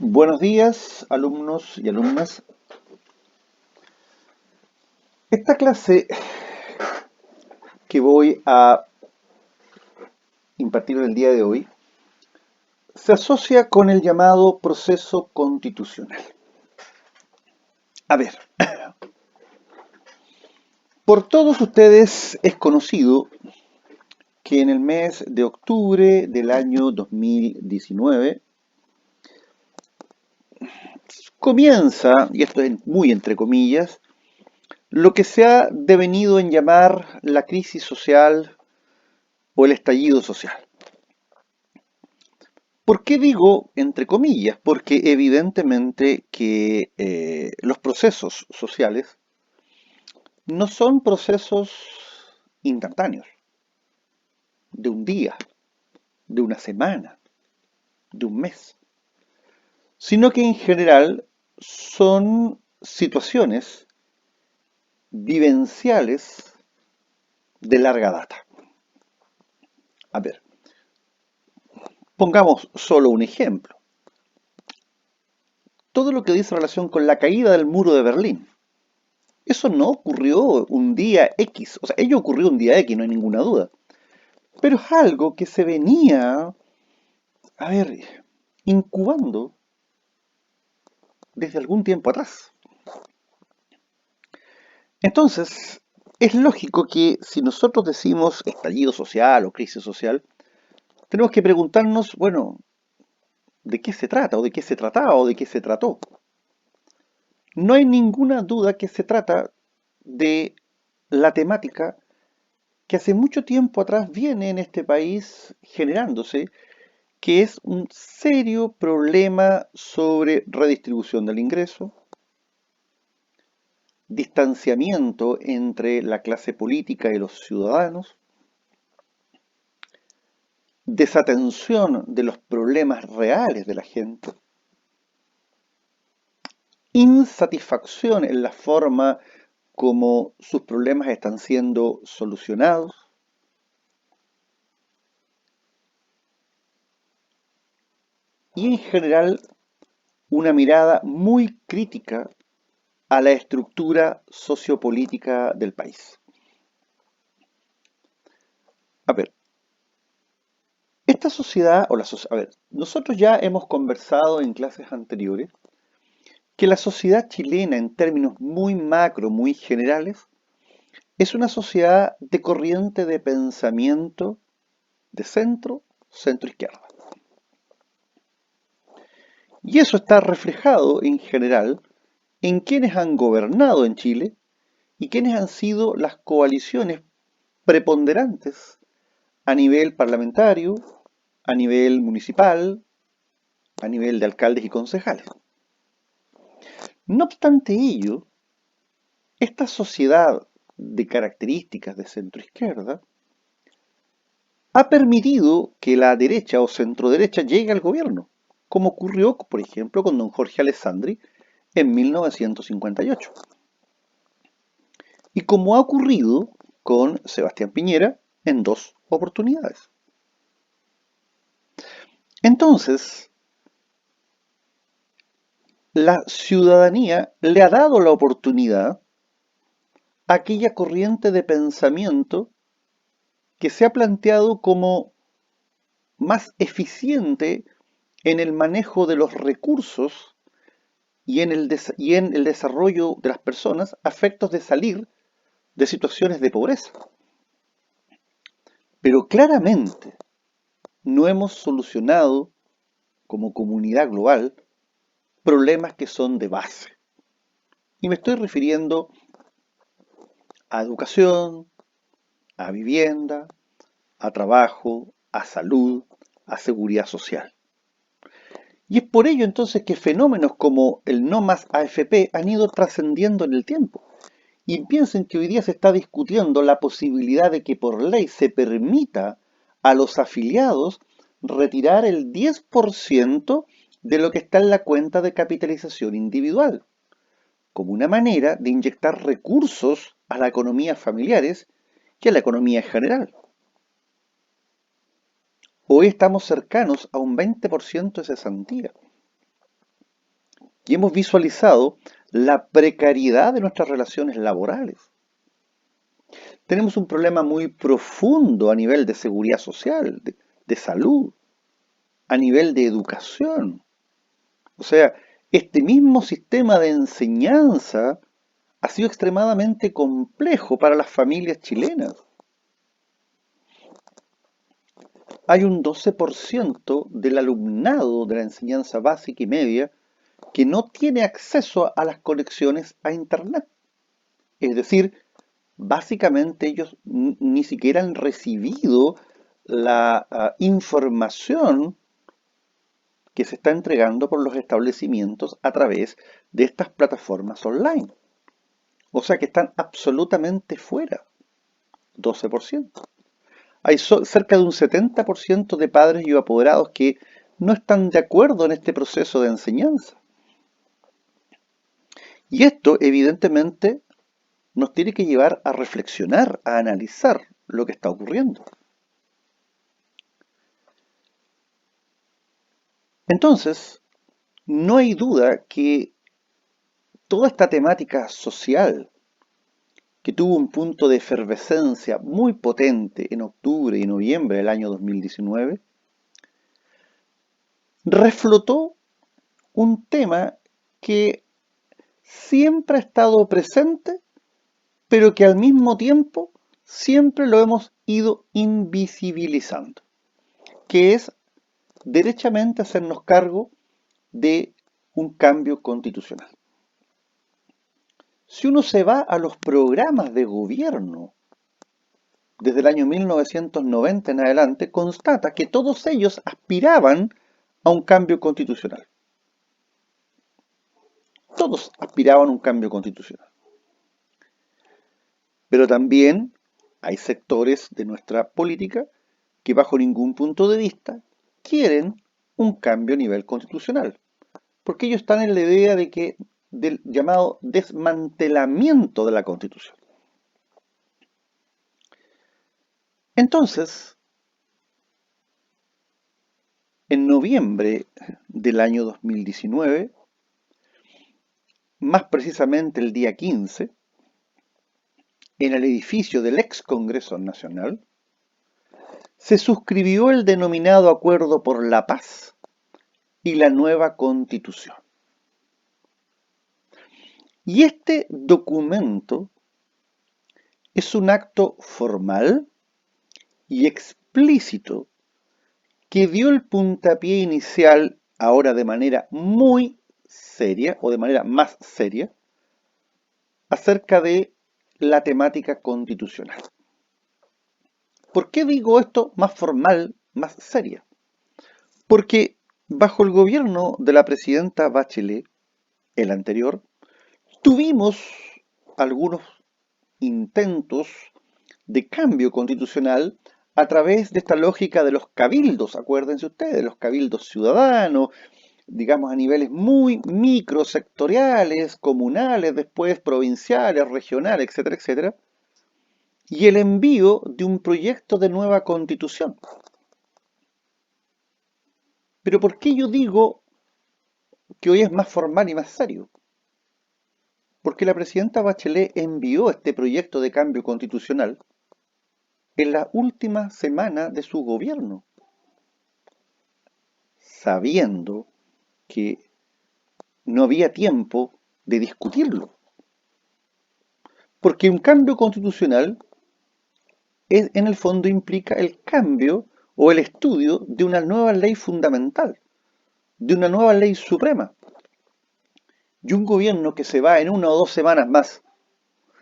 Buenos días, alumnos y alumnas. Esta clase que voy a impartir el día de hoy se asocia con el llamado proceso constitucional. A ver, por todos ustedes es conocido que en el mes de octubre del año 2019 comienza, y esto es muy entre comillas, lo que se ha devenido en llamar la crisis social o el estallido social. ¿Por qué digo entre comillas? Porque evidentemente que los procesos sociales no son procesos instantáneos, de un día, de una semana, de un mes, sino que en general son situaciones vivenciales de larga data. A ver, pongamos solo un ejemplo. Todo lo que dice relación con la caída del muro de Berlín. Eso no ocurrió un día X, o sea, ello ocurrió un día X, no hay ninguna duda. Pero es algo que se venía, a ver, incubando desde algún tiempo atrás. Entonces, es lógico que si nosotros decimos estallido social o crisis social, tenemos que preguntarnos, bueno, ¿de qué se trata? ¿O de qué se trataba? ¿O de qué se trató? No hay ninguna duda que se trata de la temática que hace mucho tiempo atrás viene en este país generándose, que es un serio problema sobre redistribución del ingreso, distanciamiento entre la clase política y los ciudadanos, desatención de los problemas reales de la gente, insatisfacción en la forma como sus problemas están siendo solucionados y en general una mirada muy crítica a la estructura sociopolítica del país. A ver, esta sociedad, a ver, nosotros ya hemos conversado en clases anteriores que la sociedad chilena en términos muy macro, muy generales, es una sociedad de corriente de pensamiento de centro, centro-izquierda. Y eso está reflejado en general en quienes han gobernado en Chile y quienes han sido las coaliciones preponderantes a nivel parlamentario, a nivel municipal, a nivel de alcaldes y concejales. No obstante ello, esta sociedad de características de centroizquierda ha permitido que la derecha o centroderecha llegue al gobierno, como ocurrió, por ejemplo, con don Jorge Alessandri en 1958. Y como ha ocurrido con Sebastián Piñera en dos oportunidades. Entonces, la ciudadanía le ha dado la oportunidad a aquella corriente de pensamiento que se ha planteado como más eficiente en el manejo de los recursos y en el desarrollo de las personas a efectos de salir de situaciones de pobreza. Pero claramente no hemos solucionado como comunidad global problemas que son de base. Y me estoy refiriendo a educación, a vivienda, a trabajo, a salud, a seguridad social. Y es por ello entonces que fenómenos como el no más AFP han ido trascendiendo en el tiempo. Y piensen que hoy día se está discutiendo la posibilidad de que por ley se permita a los afiliados retirar el 10% de lo que está en la cuenta de capitalización individual, como una manera de inyectar recursos a la economía familiares y a la economía general. Hoy estamos cercanos a un 20% de cesantía. y hemos visualizado la precariedad de nuestras relaciones laborales. Tenemos un problema muy profundo a nivel de seguridad social, de salud, a nivel de educación. O sea, este mismo sistema de enseñanza ha sido extremadamente complejo para las familias chilenas. Hay un 12% del alumnado de la enseñanza básica y media que no tiene acceso a las conexiones a Internet. Es decir, básicamente ellos ni siquiera han recibido la información que se está entregando por los establecimientos a través de estas plataformas online. O sea que están absolutamente fuera, 12%. Hay cerca de un 70% de padres y apoderados que no están de acuerdo en este proceso de enseñanza. Y esto, evidentemente, nos tiene que llevar a reflexionar, a analizar lo que está ocurriendo. Entonces, no hay duda que toda esta temática social, que tuvo un punto de efervescencia muy potente en octubre y noviembre del año 2019, reflotó un tema que siempre ha estado presente, pero que al mismo tiempo siempre lo hemos ido invisibilizando, que es derechamente hacernos cargo de un cambio constitucional. Si uno se va a los programas de gobierno desde el año 1990 en adelante, constata que todos ellos aspiraban a un cambio constitucional. Todos aspiraban a un cambio constitucional. Pero también hay sectores de nuestra política que bajo ningún punto de vista quieren un cambio a nivel constitucional, porque ellos están en la idea del llamado desmantelamiento de la Constitución. Entonces, en noviembre del año 2019, más precisamente el día 15, en el edificio del ex Congreso Nacional, se suscribió el denominado Acuerdo por la Paz y la nueva Constitución. Y este documento es un acto formal y explícito que dio el puntapié inicial, ahora de manera muy seria, o de manera más seria, acerca de la temática constitucional. ¿Por qué digo esto más formal, más seria? Porque bajo el gobierno de la presidenta Bachelet, el anterior, tuvimos algunos intentos de cambio constitucional a través de esta lógica de los cabildos, acuérdense ustedes, los cabildos ciudadanos, digamos a niveles muy microsectoriales, comunales, después provinciales, regionales, etcétera, etcétera, y el envío de un proyecto de nueva constitución. Pero ¿por qué yo digo que hoy es más formal y más serio? Porque la presidenta Bachelet envió este proyecto de cambio constitucional en la última semana de su gobierno, sabiendo que no había tiempo de discutirlo. Porque un cambio constitucional en el fondo implica el cambio o el estudio de una nueva ley fundamental, de una nueva ley suprema. Y un gobierno que se va en 1 o 2 semanas más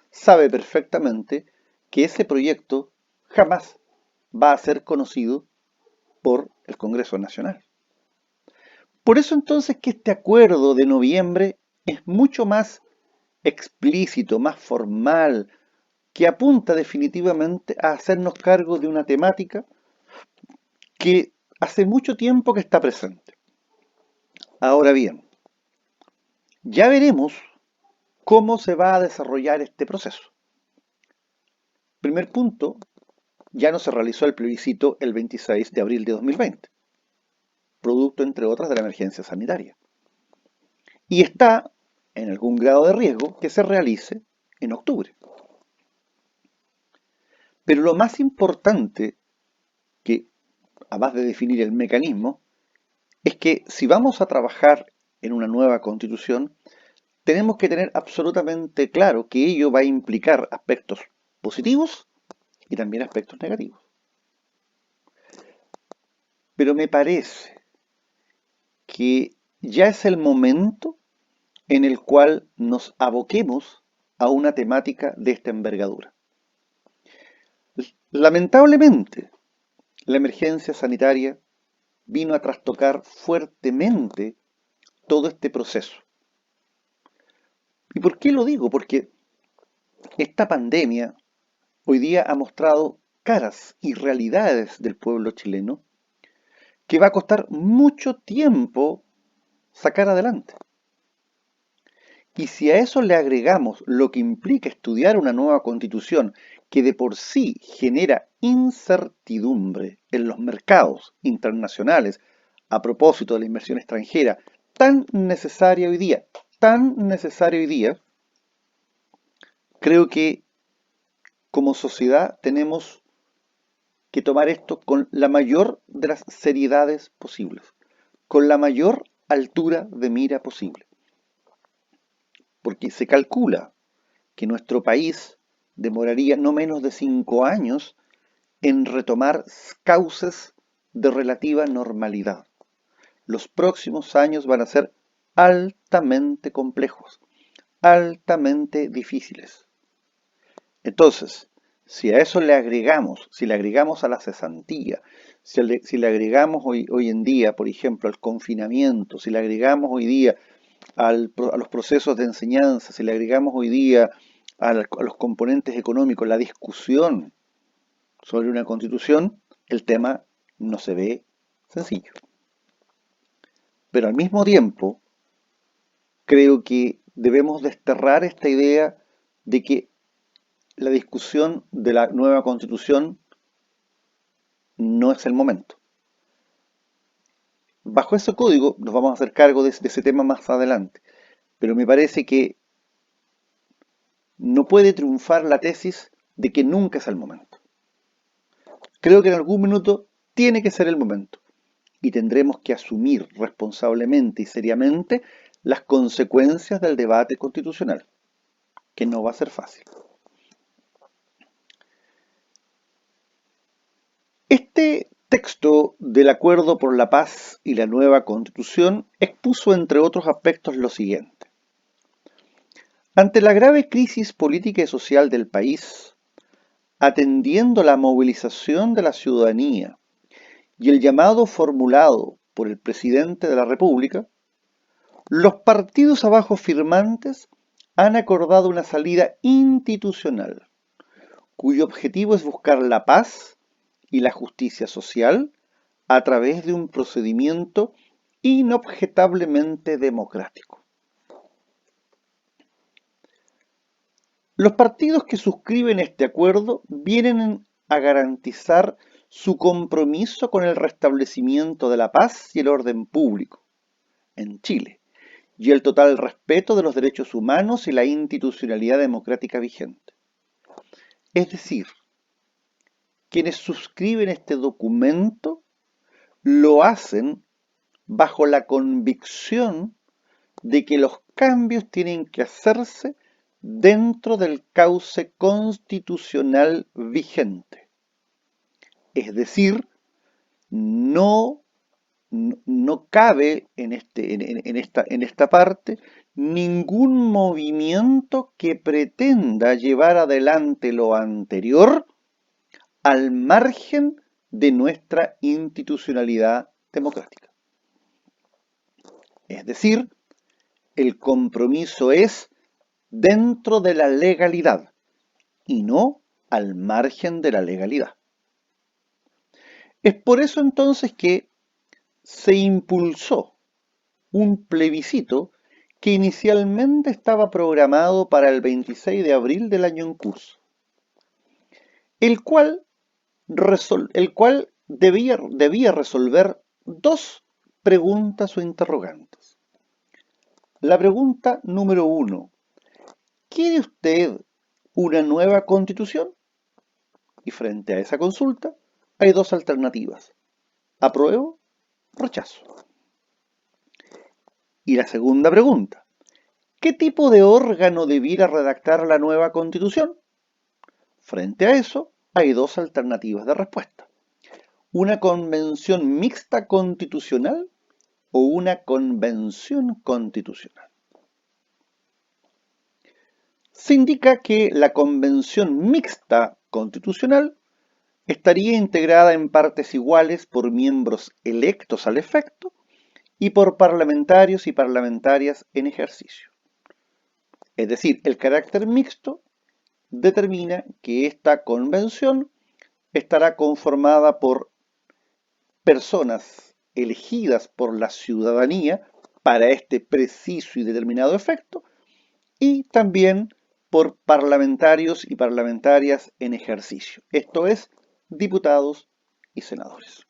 sabe perfectamente que ese proyecto jamás va a ser conocido por el Congreso Nacional. Por eso entonces que este acuerdo de noviembre es mucho más explícito, más formal, que apunta definitivamente a hacernos cargo de una temática que hace mucho tiempo que está presente. Ahora bien, ya veremos cómo se va a desarrollar este proceso. Primer punto, ya no se realizó el plebiscito el 26 de abril de 2020, producto entre otras de la emergencia sanitaria. y está en algún grado de riesgo que se realice en octubre. Pero lo más importante, que además de definir el mecanismo, es que si vamos a trabajar en una nueva constitución, tenemos que tener absolutamente claro que ello va a implicar aspectos positivos y también aspectos negativos. Pero me parece que ya es el momento en el cual nos aboquemos a una temática de esta envergadura. Lamentablemente, la emergencia sanitaria vino a trastocar fuertemente todo este proceso. ¿Y por qué lo digo? Porque esta pandemia hoy día ha mostrado caras y realidades del pueblo chileno que va a costar mucho tiempo sacar adelante. Y si a eso le agregamos lo que implica estudiar una nueva constitución que de por sí genera incertidumbre en los mercados internacionales a propósito de la inversión extranjera, tan necesaria hoy día, creo que como sociedad tenemos que tomar esto con la mayor de las seriedades posibles, con la mayor altura de mira posible. Porque se calcula que nuestro país demoraría no menos de 5 años en retomar cauces de relativa normalidad. Los próximos años van a ser altamente complejos, altamente difíciles. Entonces, si a eso le agregamos, si le agregamos a la cesantía, si le agregamos hoy en día, por ejemplo, al confinamiento, si le agregamos hoy día a los procesos de enseñanza, si le agregamos hoy día a los componentes económicos, la discusión sobre una constitución, el tema no se ve sencillo. Pero al mismo tiempo, creo que debemos desterrar esta idea de que la discusión de la nueva constitución no es el momento. Bajo ese código nos vamos a hacer cargo de ese tema más adelante, pero me parece que no puede triunfar la tesis de que nunca es el momento. Creo que en algún minuto tiene que ser el momento y tendremos que asumir responsablemente y seriamente las consecuencias del debate constitucional, que no va a ser fácil. Este texto del Acuerdo por la Paz y la nueva Constitución expuso, entre otros aspectos, lo siguiente. Ante la grave crisis política y social del país, atendiendo la movilización de la ciudadanía y el llamado formulado por el presidente de la República, los partidos abajo firmantes han acordado una salida institucional, cuyo objetivo es buscar la paz y la justicia social a través de un procedimiento inobjetablemente democrático. Los partidos que suscriben este acuerdo vienen a garantizar su compromiso con el restablecimiento de la paz y el orden público en Chile y el total respeto de los derechos humanos y la institucionalidad democrática vigente. Es decir, quienes suscriben este documento lo hacen bajo la convicción de que los cambios tienen que hacerse dentro del cauce constitucional vigente. Es decir, no cabe en esta parte ningún movimiento que pretenda llevar adelante lo anterior al margen de nuestra institucionalidad democrática. Es decir, el compromiso es dentro de la legalidad y no al margen de la legalidad. Es por eso entonces que se impulsó un plebiscito que inicialmente estaba programado para el 26 de abril del año en curso, el cual debía resolver dos preguntas o interrogantes. La pregunta número 1. ¿Quiere usted una nueva constitución? Y frente a esa consulta hay dos alternativas: apruebo, rechazo. Y la segunda pregunta: ¿qué tipo de órgano debiera redactar la nueva constitución? Frente a eso hay dos alternativas de respuesta: una convención mixta constitucional o una convención constitucional. Se indica que la convención mixta constitucional estaría integrada en partes iguales por miembros electos al efecto y por parlamentarios y parlamentarias en ejercicio. Es decir, el carácter mixto determina que esta convención estará conformada por personas elegidas por la ciudadanía para este preciso y determinado efecto, y también por parlamentarios y parlamentarias en ejercicio, esto es, diputados y senadores.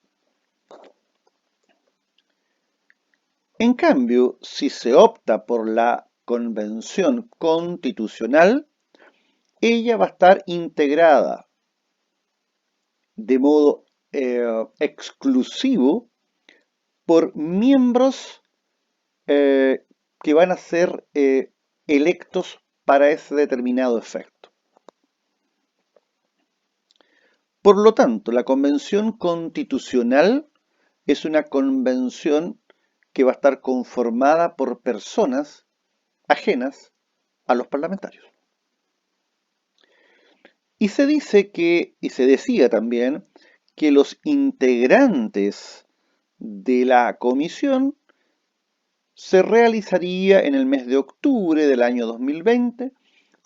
En cambio, si se opta por la convención constitucional, ella va a estar integrada de modo exclusivo por miembros que van a ser electos para ese determinado efecto. Por lo tanto, la convención constitucional es una convención que va a estar conformada por personas ajenas a los parlamentarios. Y se dice que, y se decía también, que los integrantes de la comisión se realizaría en el mes de octubre del año 2020,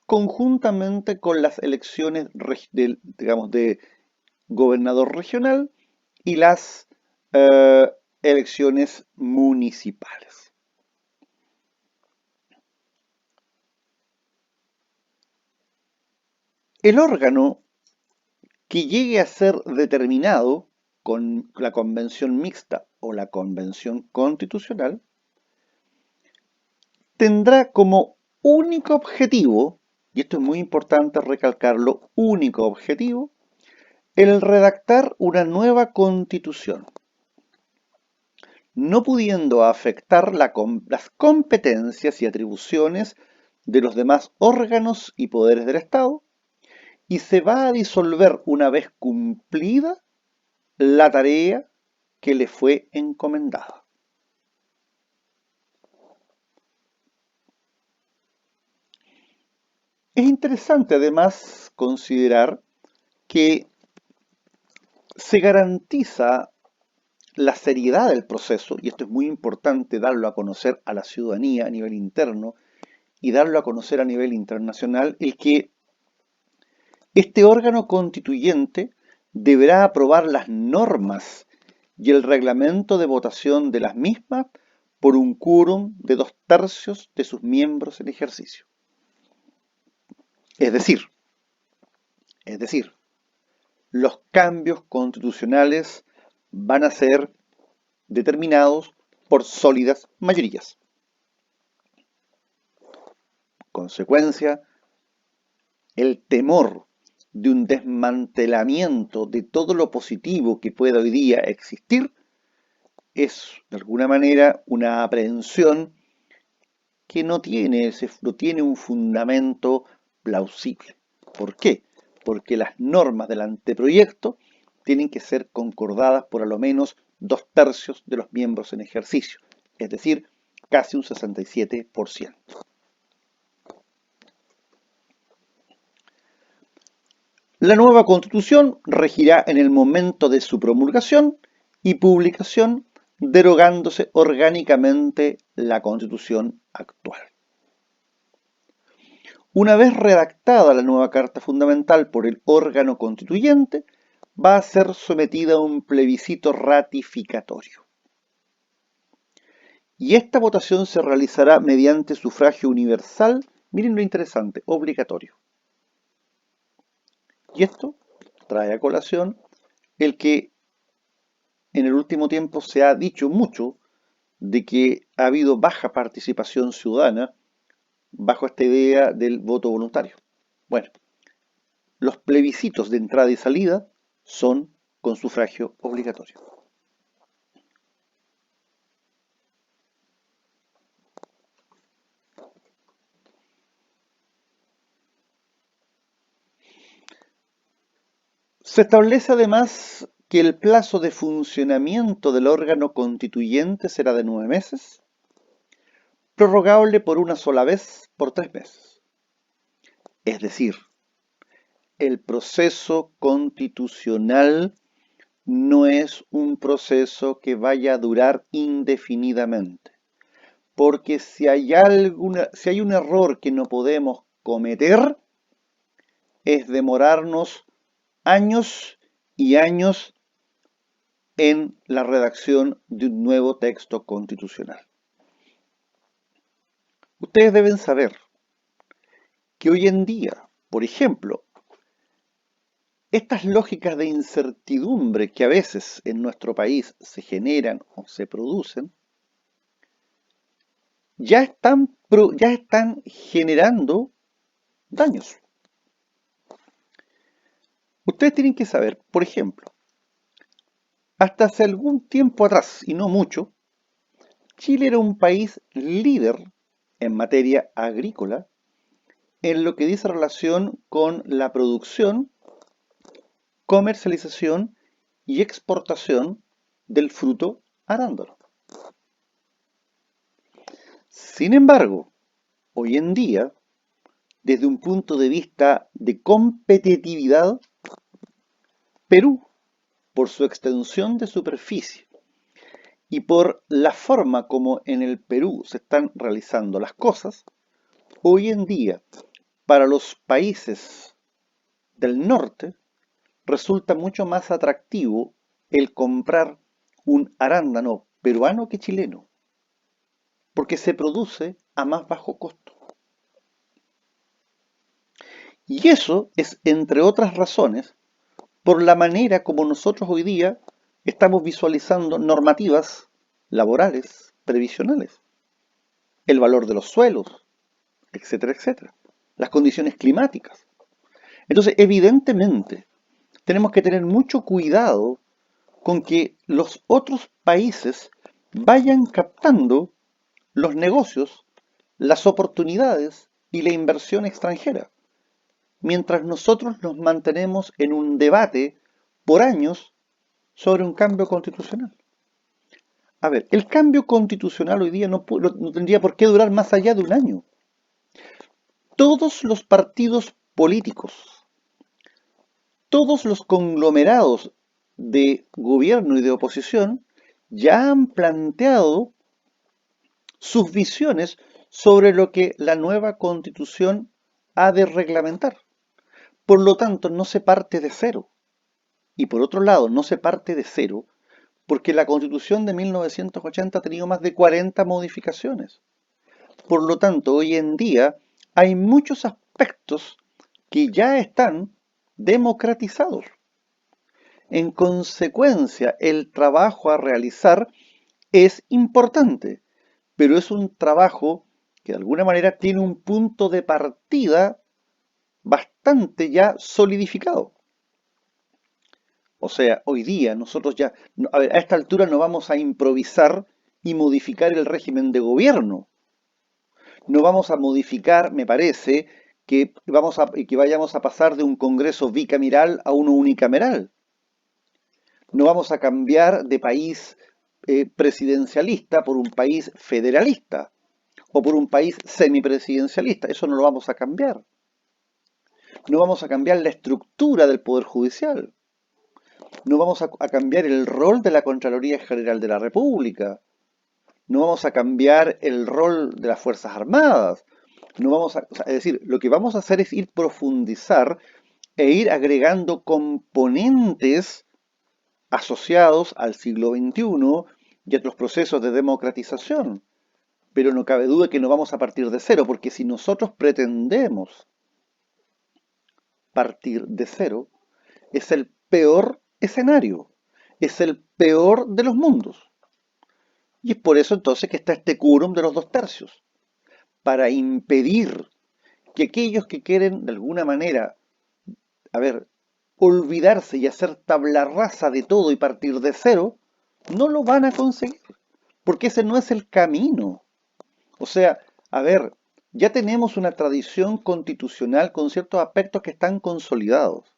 conjuntamente con las elecciones de gobernador regional y las elecciones municipales. El órgano que llegue a ser determinado con la convención mixta o la convención constitucional tendrá como único objetivo, y esto es muy importante recalcarlo, único objetivo, el redactar una nueva constitución, no pudiendo afectar las competencias y atribuciones de los demás órganos y poderes del Estado, y se va a disolver una vez cumplida la tarea que le fue encomendada. Es interesante además considerar que se garantiza la seriedad del proceso, y esto es muy importante darlo a conocer a la ciudadanía a nivel interno y darlo a conocer a nivel internacional, el que este órgano constituyente deberá aprobar las normas y el reglamento de votación de las mismas por un quórum de 2/3 de sus miembros en ejercicio. Es decir, los cambios constitucionales van a ser determinados por sólidas mayorías. Consecuencia, el temor de un desmantelamiento de todo lo positivo que pueda hoy día existir es, de alguna manera, una aprehensión que no tiene un fundamento plausible. ¿Por qué? Porque las normas del anteproyecto tienen que ser concordadas por a lo menos 2/3 de los miembros en ejercicio, es decir, casi un 67%. La nueva Constitución regirá en el momento de su promulgación y publicación, derogándose orgánicamente la Constitución actual. Una vez redactada la nueva Carta Fundamental por el órgano constituyente, va a ser sometida a un plebiscito ratificatorio. Y esta votación se realizará mediante sufragio universal, miren lo interesante, obligatorio. Y esto trae a colación el que en el último tiempo se ha dicho mucho de que ha habido baja participación ciudadana bajo esta idea del voto voluntario. Bueno, los plebiscitos de entrada y salida son con sufragio obligatorio. Se establece además que el plazo de funcionamiento del órgano constituyente será de 9 meses, prorrogable por una sola vez por 3 meses. Es decir, el proceso constitucional no es un proceso que vaya a durar indefinidamente, porque si hay un error que no podemos cometer, es demorarnos años y años en la redacción de un nuevo texto constitucional. Ustedes deben saber que hoy en día, por ejemplo, estas lógicas de incertidumbre que a veces en nuestro país se generan o se producen, ya están generando daños. Ustedes tienen que saber, por ejemplo, hasta hace algún tiempo atrás, y no mucho, Chile era un país líder en materia agrícola en lo que dice relación con la producción, comercialización y exportación del fruto arándano. Sin embargo, hoy en día, desde un punto de vista de competitividad, Perú, por su extensión de superficie y por la forma como en el Perú se están realizando las cosas, hoy en día, para los países del norte, resulta mucho más atractivo el comprar un arándano peruano que chileno, porque se produce a más bajo costo. Y eso es, entre otras razones, por la manera como nosotros hoy día estamos visualizando normativas laborales, previsionales, el valor de los suelos, etcétera, etcétera, las condiciones climáticas. Entonces, evidentemente, tenemos que tener mucho cuidado con que los otros países vayan captando los negocios, las oportunidades y la inversión extranjera, mientras nosotros nos mantenemos en un debate por años sobre un cambio constitucional. A ver, el cambio constitucional hoy día no tendría por qué durar más allá de un año. Todos los partidos políticos, todos los conglomerados de gobierno y de oposición ya han planteado sus visiones sobre lo que la nueva constitución ha de reglamentar. Por lo tanto, no se parte de cero. Y por otro lado, no se parte de cero porque la Constitución de 1980 ha tenido más de 40 modificaciones. Por lo tanto, hoy en día hay muchos aspectos que ya están democratizados. En consecuencia, el trabajo a realizar es importante, pero es un trabajo que de alguna manera tiene un punto de partida bastante ya solidificado. O sea, hoy día nosotros ya, a esta altura no vamos a improvisar y modificar el régimen de gobierno. No vamos a modificar, me parece, que vayamos a pasar de un Congreso bicameral a uno unicameral. No vamos a cambiar de país presidencialista por un país federalista o por un país semipresidencialista. Eso no lo vamos a cambiar. No vamos a cambiar la estructura del Poder Judicial. No vamos a cambiar el rol de la Contraloría General de la República. No vamos a cambiar el rol de las Fuerzas Armadas. No vamos a, o sea, es decir, lo que vamos a hacer es ir profundizar e ir agregando componentes asociados al siglo XXI y a los procesos de democratización. Pero no cabe duda que no vamos a partir de cero, porque si nosotros pretendemos partir de cero, es el peor escenario, es el peor de los mundos. Y es por eso entonces que está este quórum de los 2/3, para impedir que aquellos que quieren de alguna manera, olvidarse y hacer tabla rasa de todo y partir de cero, no lo van a conseguir, porque ese no es el camino. O sea, ya tenemos una tradición constitucional con ciertos aspectos que están consolidados.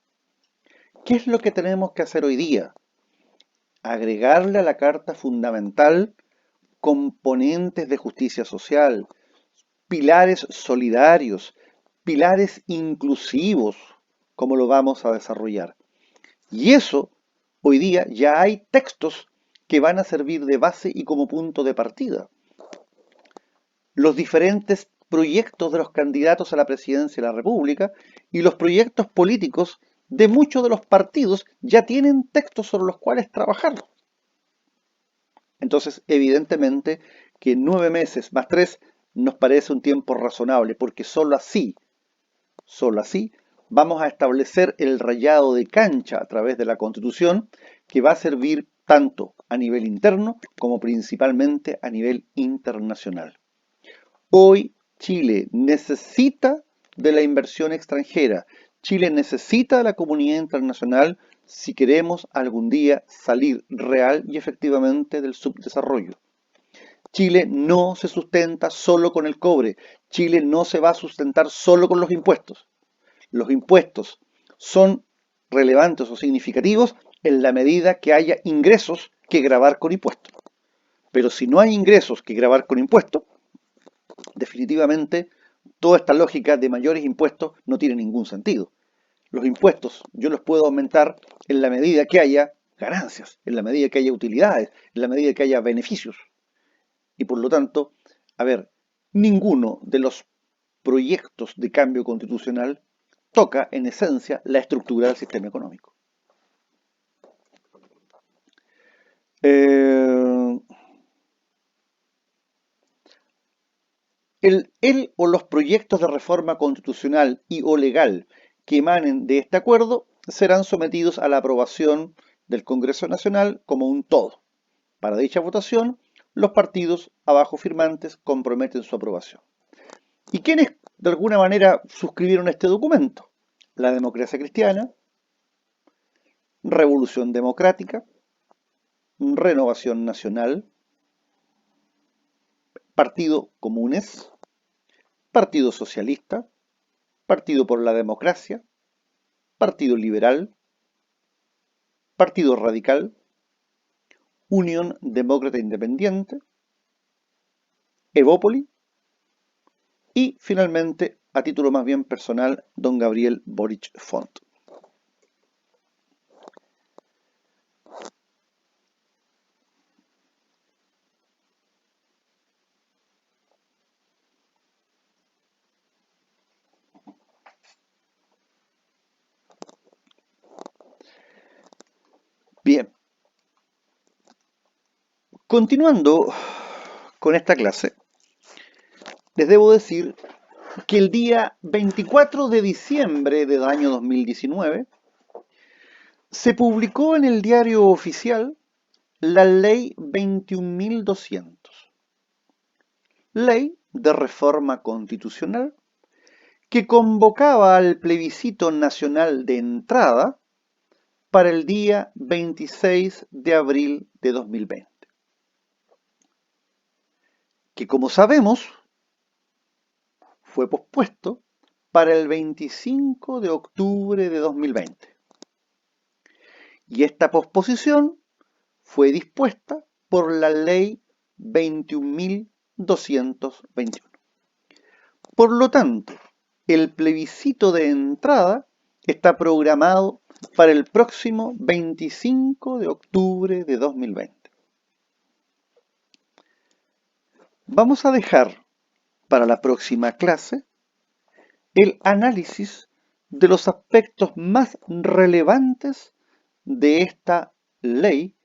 ¿Qué es lo que tenemos que hacer hoy día? Agregarle a la Carta Fundamental componentes de justicia social, pilares solidarios, pilares inclusivos, como lo vamos a desarrollar. Y eso, hoy día ya hay textos que van a servir de base y como punto de partida. Los diferentes proyectos de los candidatos a la presidencia de la República y los proyectos políticos de muchos de los partidos ya tienen textos sobre los cuales trabajar. Entonces, evidentemente que 9 meses más 3 nos parece un tiempo razonable, porque solo así vamos a establecer el rayado de cancha a través de la Constitución, que va a servir tanto a nivel interno como principalmente a nivel internacional. Hoy Chile necesita de la inversión extranjera. Chile necesita de la comunidad internacional si queremos algún día salir real y efectivamente del subdesarrollo. Chile no se sustenta solo con el cobre. Chile no se va a sustentar solo con los impuestos. Los impuestos son relevantes o significativos en la medida que haya ingresos que gravar con impuestos. Pero si no hay ingresos que gravar con impuestos, definitivamente toda esta lógica de mayores impuestos no tiene ningún sentido. Los impuestos yo los puedo aumentar en la medida que haya ganancias, en la medida que haya utilidades, en la medida que haya beneficios. Y por lo tanto, ninguno de los proyectos de cambio constitucional toca en esencia la estructura del sistema económico. El o los proyectos de reforma constitucional y o legal que emanen de este acuerdo serán sometidos a la aprobación del Congreso Nacional como un todo. Para dicha votación, los partidos abajo firmantes comprometen su aprobación. ¿Y quiénes de alguna manera suscribieron este documento? La Democracia Cristiana, Revolución Democrática, Renovación Nacional, Partido Comunes, Partido Socialista, Partido por la Democracia, Partido Liberal, Partido Radical, Unión Demócrata Independiente, Evópoli y finalmente, a título más bien personal, don Gabriel Boric Font. Bien, continuando con esta clase, les debo decir que el día 24 de diciembre del año 2019 se publicó en el diario oficial la Ley 21.200, Ley de Reforma Constitucional, que convocaba al plebiscito nacional de entrada para el día 26 de abril de 2020, que como sabemos fue pospuesto para el 25 de octubre de 2020. Y esta posposición fue dispuesta por la Ley 21.221. Por lo tanto, el plebiscito de entrada está programado para el próximo 25 de octubre de 2020. Vamos a dejar para la próxima clase el análisis de los aspectos más relevantes de esta ley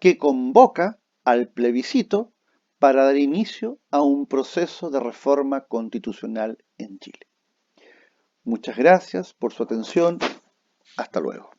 que convoca al plebiscito para dar inicio a un proceso de reforma constitucional en Chile. Muchas gracias por su atención. Hasta luego.